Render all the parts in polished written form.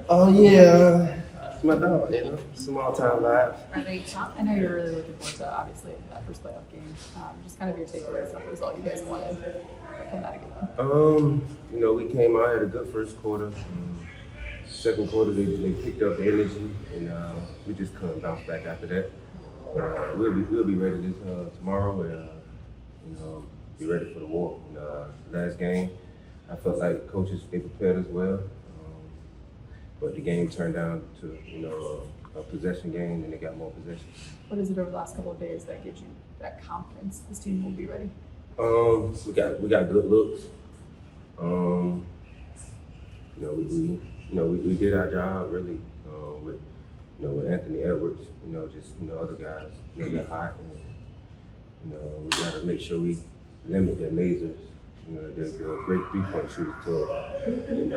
Oh yeah, it's my dog. You know, small town vibe. Are they tough? I know you're really looking forward to obviously that first playoff game. Just kind of your takeaways of the result you guys wanted from that game. You know, we came out had a good first quarter. Second quarter, they picked up the energy, and we just couldn't bounce back after that. We'll be ready this tomorrow, and you know, be ready for the war. Last game, I felt like coaches they prepared us well, but the game turned down to a possession game, and they got more possession. What is it over the last couple of days that gives you that confidence this team will be ready? We got good looks. We did our job really with Anthony Edwards. Other guys got hot, and we got to make sure we limit their lasers. They're great 3-point shooters too. They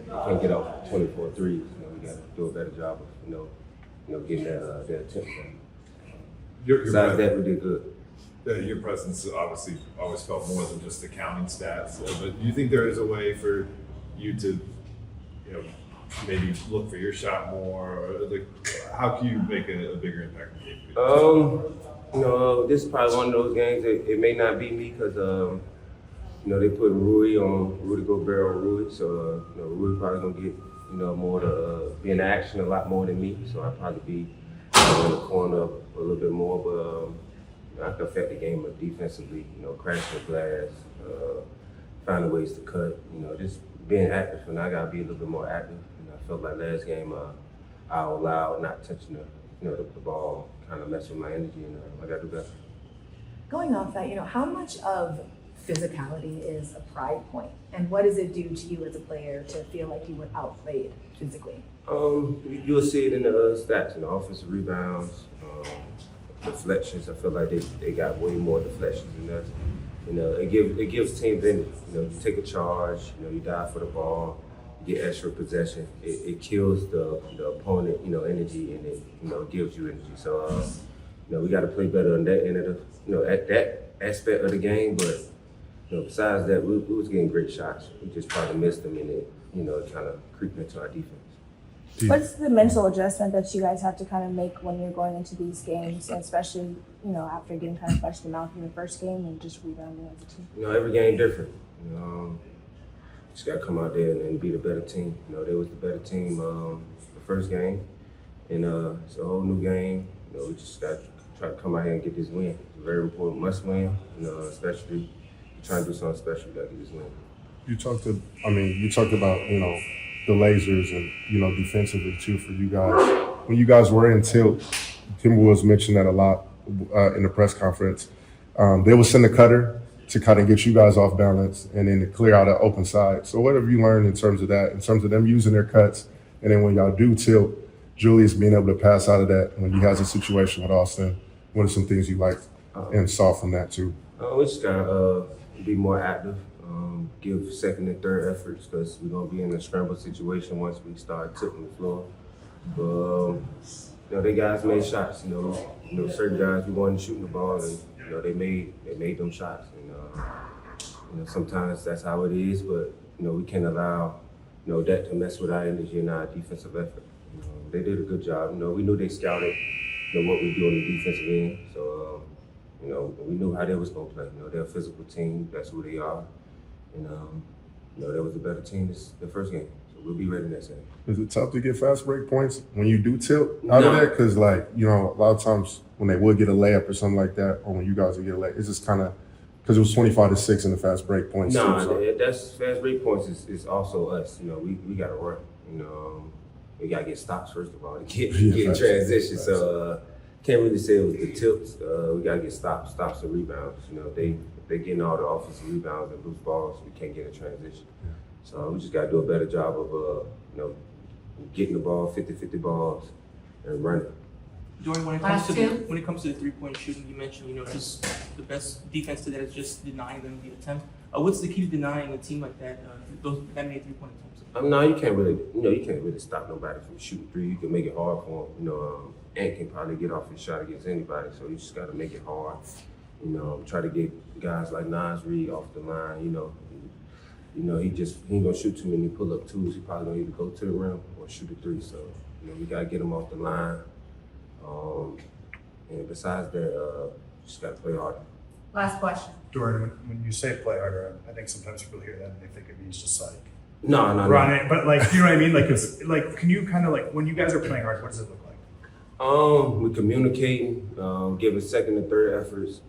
can't get off 24 threes. We got to do a better job of getting their attention. Besides that, we did good. Your presence obviously always felt more than just the counting stats. But do you think there is a way for you to, maybe look for your shot more? Or how can you make a bigger impact in the game? This is probably one of those games. It may not be me because they put Rudy Gobert on Rui. So Rui probably gonna get more to be in action a lot more than me. So I'll probably be in the corner a little bit more, but. I can affect the game defensively, crashing the glass, finding ways to cut, just being active. And I got to be a little bit more active. And I felt like last game I allowed not touching the ball, kind of messed with my energy, and I got to do better. Going off that, how much of physicality is a pride point? And what does it do to you as a player to feel like you were outplayed physically? You'll see it in the stats, in the offensive rebounds, deflections. I feel like they got way more deflections than us. It gives teams energy. You take a charge. You dive for the ball. You get extra possession. It kills the opponent. Energy, and it gives you energy. So we got to play better on that end of at that aspect of the game. But besides that, we was getting great shots. We just probably missed them, and it kind of creeped into our defense. What's the mental adjustment that you guys have to kind of make when you're going into these games, especially, after getting kind of punched in the mouth in the first game and just rebounding as a team? Every game different. Just got to come out there and be the better team. They was the better team the first game, and it's a whole new game. We just got to try to come out here and get this win. It's a very important must win, especially trying to do something special. We got to get this win. You talked about, the lasers and, defensively too for you guys. When you guys were in tilt, Timberwolves mentioned that a lot in the press conference. They would send a cutter to kind of get you guys off balance and then to clear out an open side. So what have you learned in terms of that, in terms of them using their cuts? And then when y'all do tilt, Julius being able to pass out of that when he has a situation with Austin, what are some things you liked and saw from that too? We just got to be more active. Give second and third efforts because we're going to be in a scramble situation once we start tipping the floor. They guys made shots. Certain guys we wanted shooting the ball, and they made them shots. And sometimes that's how it is, but we can't allow that to mess with our energy and our defensive effort. They did a good job. We knew they scouted what we do on the defensive end, so we knew how they was going to play. They're a physical team. That's who they are. And that was a better team the first game. So we'll be ready next game. Is it tough to get fast break points when you do tilt out of that? Because, a lot of times when they would get a layup or something like that, or when you guys would get a layup, it's just kind of because it was 25-6 in the fast break points. That's fast break points is also us. We got to run. We got to get stops first of all to get in transition. So can't really say it was the tilts. We got to get stops and rebounds. They're getting all the offensive rebounds and loose balls. We can't get in transition. Yeah. So we just got to do a better job of, getting the ball, 50-50 balls, and running. Dorian, when it comes to the 3-point shooting, you mentioned, just the best defense to that is just denying them the attempt. What's the key to denying a team like that, that many 3-point attempts? No, you can't really stop nobody from shooting three. You can make it hard for them. Ant can probably get off his shot against anybody, so you just got to make it hard. Try to get guys like Nas Reed off the line. you know, he ain't gonna shoot too many pull-up twos. He probably gonna either go to the rim or shoot a three. So, you know, we gotta get him off the line. And besides that, just gotta play harder. Last question. Dorian, when you say play harder, I think sometimes people hear that and they think it means just like No. run it, but like, you know what I mean? Like, it's like, can you kind of like, when you guys are playing hard, what does it look like? We communicating, giving second and third efforts.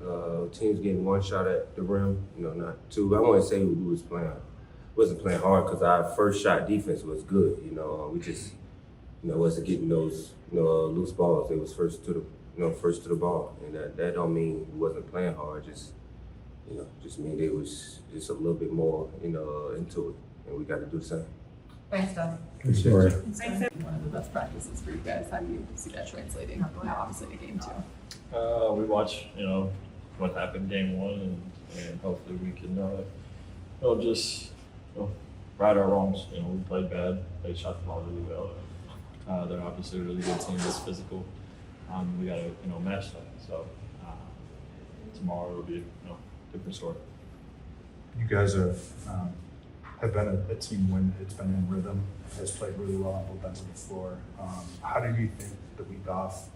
Teams getting one shot at the rim, you know, not two. I wouldn't say we wasn't playing hard because our first shot defense was good. You know, we just, you know, wasn't getting those, you know, loose balls. They was first to the ball, and that don't mean we wasn't playing hard. Just, you know, just mean they was just a little bit more, you know, into it, and we got to do the same. Thanks, Doug. It's one of the best practices for you guys. How do you see that translating now, obviously, to game two? We watch, you know, what happened game one, and hopefully we can, you know, just right our wrongs. You know, we played bad. They shot the ball really well. They're obviously a really good team that's physical. We got to, you know, match that. So tomorrow will be, you know, different story. You guys have been a team when it's been in rhythm, has played really well on both ends of the floor. How do you think the week off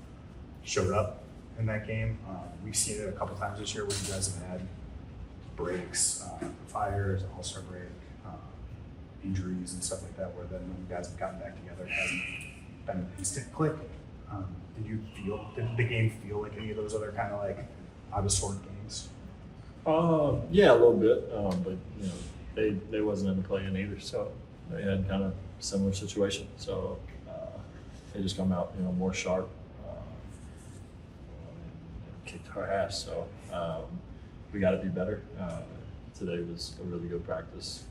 showed up in that game? We've seen it a couple times this year where you guys have had breaks, fires, all-star break, injuries and stuff like that, where then when you guys have gotten back together, it hasn't been an instant click. Did the game feel like any of those other kind of like out of sort games? Yeah, a little bit, but you know, they wasn't in the play-in either, so they had kind of similar situation. So they just come out, you know, more sharp, and kicked our ass. So we got to be better. Today was a really good practice.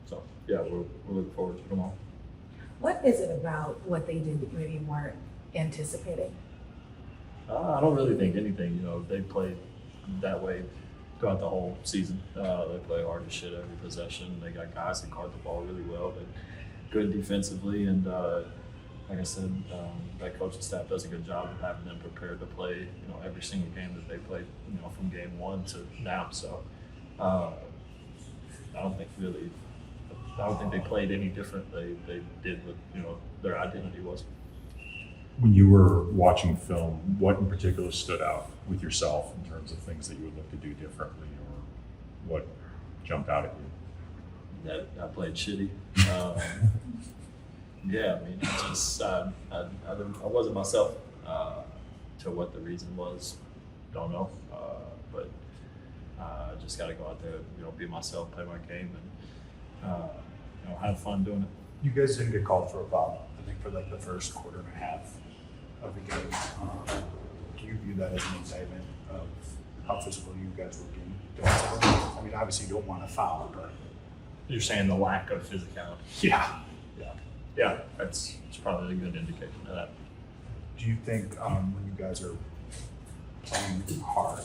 So yeah, we're looking forward to tomorrow. What is it about what they did that you maybe weren't anticipating? I don't really think anything. You know, they played that way throughout the whole season. They play hard as shit every possession. They got guys that guard the ball really well, but good defensively. And like I said, that coaching staff does a good job of having them prepared to play, you know, every single game that they played, you know, from game one to now. So I don't think they played any different. They did what, you know, their identity was. When you were watching film, what in particular stood out with yourself in terms of things that you would look to do differently, or what jumped out at you? That I played shitty. Yeah, I mean, I wasn't myself. To what the reason was, don't know. But I just got to go out there, you know, be myself, play my game, and you know, have fun doing it. You guys didn't get called for a foul, I think, for like the first quarter and a half of the game. Do you view that as an indictment of how physical you guys were being defensively? I mean, obviously you don't want to foul, but You're saying the lack of physicality. Yeah, it's probably a good indication of that. do you think when you guys are playing hard,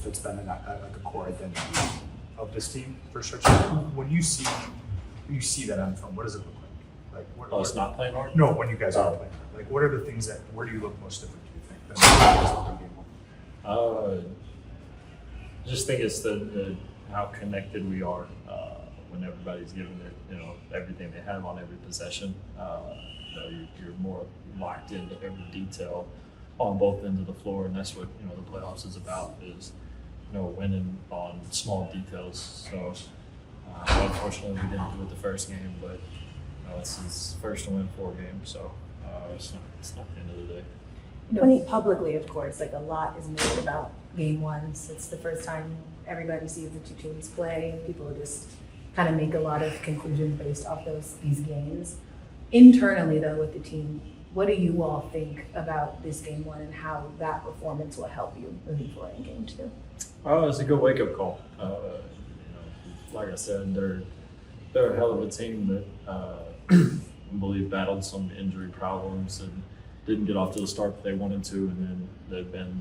that's been like a core identity of this team for such a when you see that on film, what does it look like? Like It's not playing hard? No, when you guys are playing hard. Like what are the things that where do you look most different, do you think, than when you guys look in game one? Just think it's the how connected we are when everybody's giving it, you know, everything they have on every possession. You know, you're more locked into every detail on both ends of the floor, and that's what, you know, the playoffs is about, is, you know, winning on small details. So unfortunately we didn't do it the first game, but you know, it's his first to win 4 games, so it's not the end of the day. You know, publicly, of course, like a lot is made about game ones. It's the first time everybody sees the two teams play, and people just kind of make a lot of conclusions based off these games. Internally, though, with the team, what do you all think about this game one and how that performance will help you moving forward in game 2? It's a good wake-up call. You know, like I said, they're a hell of a team that I believe battled some injury problems and didn't get off to the start that they wanted to, and then they've been,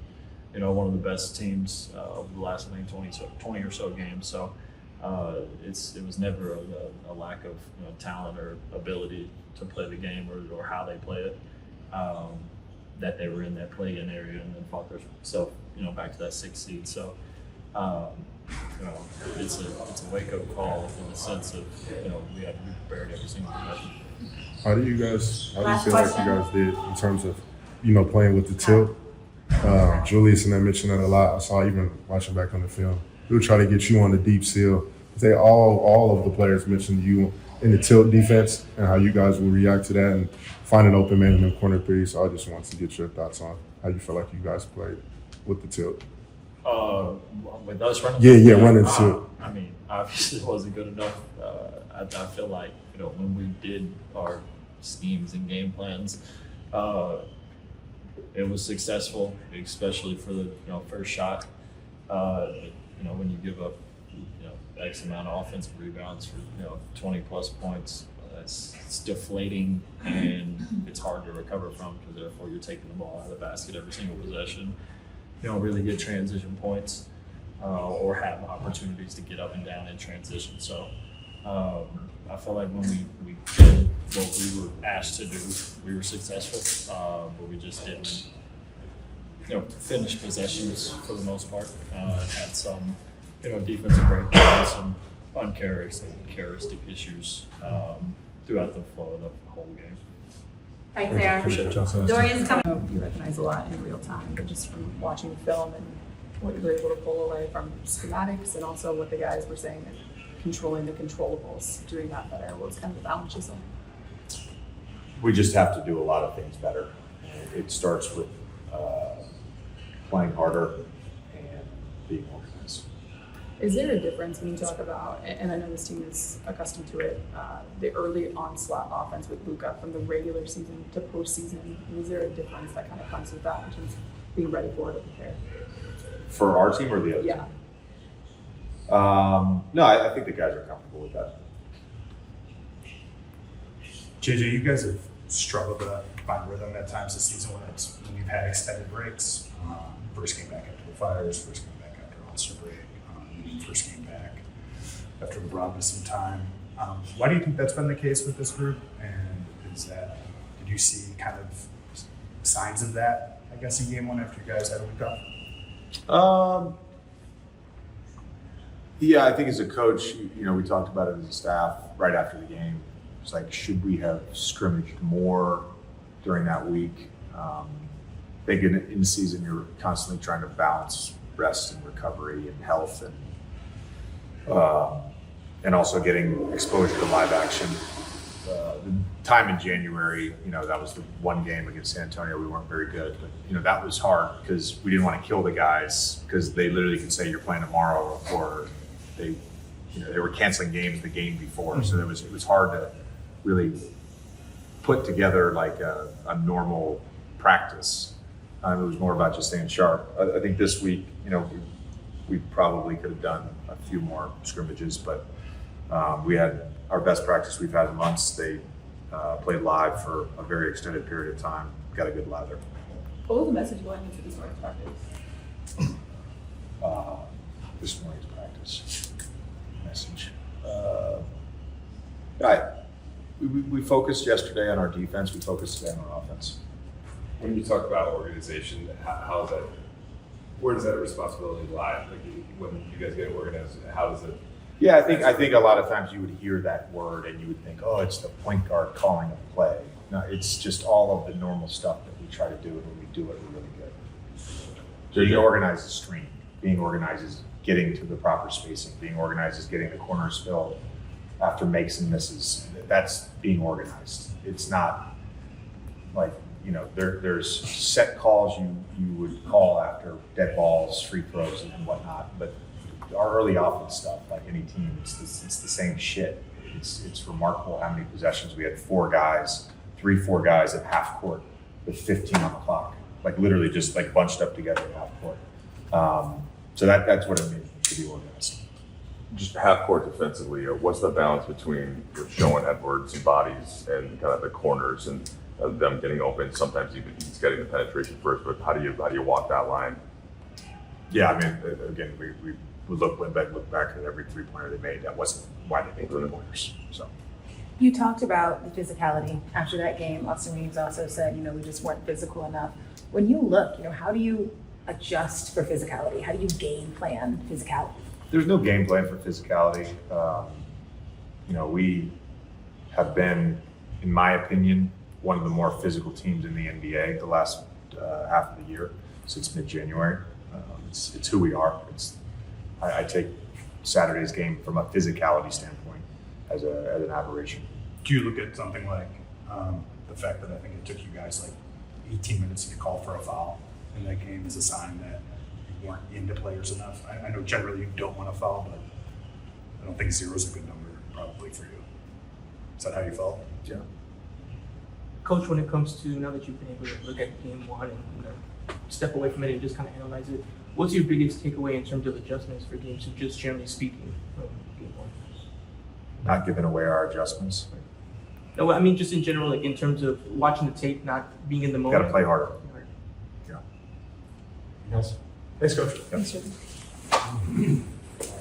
you know, one of the best teams over the last, I think, 20 or so games. So it was never a lack of, you know, talent or ability to play the game or how they play it. That they were in that play-in area and then fought themselves, you know, back to that 6th seed. So it's a wake up call in the sense of we have to be prepared every single possession. How do you feel like you guys did in terms of, playing with the tilt? Julius and I mentioned that a lot. I saw even watching back on the film. We'll try to get you on the deep seal. They all of the players mentioned you in the tilt defense and how you guys will react to that and find an open man in the corner three. So I just wanted to get your thoughts on how you feel like you guys played with the tilt. With us running? Yeah, running tilt. I mean, obviously it wasn't good enough. I feel like, when we did our schemes and game plans, it was successful, especially for the first shot. When you give up X amount of offensive rebounds for 20 plus points, it's deflating and it's hard to recover from because therefore you're taking the ball out of the basket every single possession. You don't really get transition points or have opportunities to get up and down in transition. So I felt like when we did what we were asked to do, we were successful, but we just didn't finish possessions for the most part. Had some defensive breakdowns, some uncharacteristic issues throughout the flow of the whole game. Right there. Appreciate y'all. Dorian's coming. I know you recognize a lot in real time, but just from watching the film and what you were able to pull away from schematics and also what the guys were saying, controlling the controllables, doing that better. What's kind of the balance you say? We just have to do a lot of things better. It starts with playing harder and being organized. Is there a difference when you talk about, and I know this team is accustomed to it, the early onslaught offense with Luka from the regular season to postseason? Is there a difference that kind of comes with that in terms of being ready for it or prepared? For our team or the other Yeah. team? No, I think the guys are comfortable with that. JJ, you guys have struggled to find rhythm at times this season when we've had extended breaks. First game back after the Fires, first game back after All-Star break, first game back after LeBron missed some time. Why do you think that's been the case with this group? And did you see kind of signs of that, I guess, in game one after you guys had a week off? Yeah, I think as a coach, we talked about it as a staff right after the game. It's like, should we have scrimmaged more during that week? I think in the season, you're constantly trying to balance rest and recovery and health and also getting exposure to live action. The time in January, that was the one game against San Antonio. We weren't very good, but that was hard because we didn't want to kill the guys because they literally could say you're playing tomorrow, or they were canceling games the game before. So it was hard to really put together like a normal practice. It was more about just staying sharp. I think this week, we probably could have done a few more scrimmages, but we had our best practice we've had in months. They played live for a very extended period of time. Got a good lather. What was the message going into this morning's practice? This morning's practice message. We focused yesterday on our defense. We focused today on our offense. When you talk about organization, where does that responsibility lie? Like when you guys get organized, how does it? Yeah, I think a lot of times you would hear that word and you would think, oh, it's the point guard calling a play. No, it's just all of the normal stuff that we try to do, and when we do it, we're really good. Being organized is screen. Being organized is getting to the proper spacing. Being organized is getting the corners filled after makes and misses. That's being organized. It's not like, there's set calls you would call after dead balls, free throws, and whatnot. But our early offense stuff, like any team, it's the same shit. It's remarkable how many possessions we had. 4 guys at half court with 15 on the clock, like literally just like bunched up together at half court. So that's what it means to be organized. Just half court defensively, what's the balance between showing Edwards and bodies and kind of the corners and them getting open? Sometimes even he's getting the penetration first, but how do you walk that line? Yeah, I mean, again, we went back, look back at every 3-pointer they made. That wasn't why they made 3-pointers. So. You talked about the physicality after that game. Austin Reaves also said, we just weren't physical enough. When you look, how do you adjust for physicality? How do you game plan physicality? There's no game plan for physicality. We have been, in my opinion, one of the more physical teams in the NBA the last half of the year since mid-January. It's who we are. I take Saturday's game from a physicality standpoint as an aberration. Do you look at something like the fact that I think it took you guys like 18 minutes to call for a foul in that game as a sign that you weren't into players enough? I know generally you don't want to foul, but I don't think 0 is a good number probably for you. Is that how you felt? Yeah. Coach, when it comes to now that you've been able to look at game one and step away from it and just kind of analyze it, what's your biggest takeaway in terms of adjustments for game two, just generally speaking, from game one? Not giving away our adjustments. No, I mean just in general, like in terms of watching the tape, not being in the Got moment. to play harder. Yes. Thanks, Coach. Thanks, Jordan.